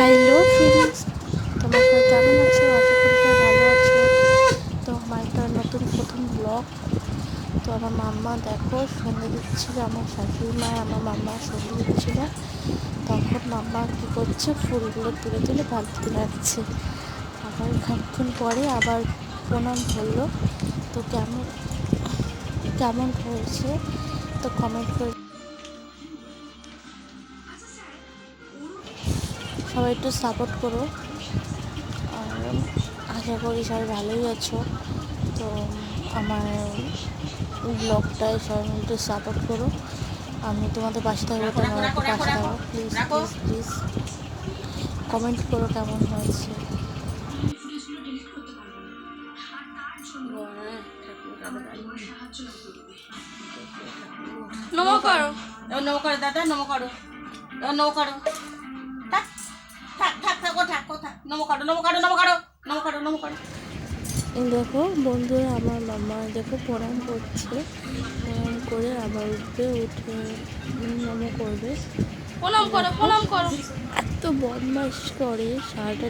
Hello friends, তোমরা সবাই কেমন আছো? আশা করি সবাই ভালো আছো। তো আমার একটা নতুন প্রথম ব্লগ। তো আমার মাম্মা দেখো সন্ধে দিচ্ছিল, আমার শাশুড়ি মা আমার মাম্মা সন্ধে দিচ্ছিল। তখন মাম্মা কী করছে, ফুলগুলো তুলে তুলে বালতিতে রাখছে। আবার খানিকক্ষণ পরে আবার প্রণাম হলো। তো কেমন কেমন হয়েছে তো কমেন্ট করে সবাই একটু সাপোর্ট করো। আর আশা করি সবাই ভালোই আছো। তো আমার ব্লগটায় সবাই একটু সাপোর্ট করো। আমি তোমাদের পাশে থাকবো, তোমরা একটু পাশে থাকো প্লিজ প্লিজ প্লিজ। কমেন্ট করো কেমন হয়েছে। নমো করো, এবার নমো করো দাদা, নমো করো, এবার নমো করো। থাক থাক থাক থাক, ও থাক ও থাক, নমো করো নমো করো নমো করো নমো করো নমো করো। দেখো বন্ধুরা, আমার মামা দেখো প্রণাম করছে। প্রণাম করে আবার উঠবে, উঠে নমো করবে। প্রণাম করো প্রণাম করো। এত বদমাইশ করে, সারাটা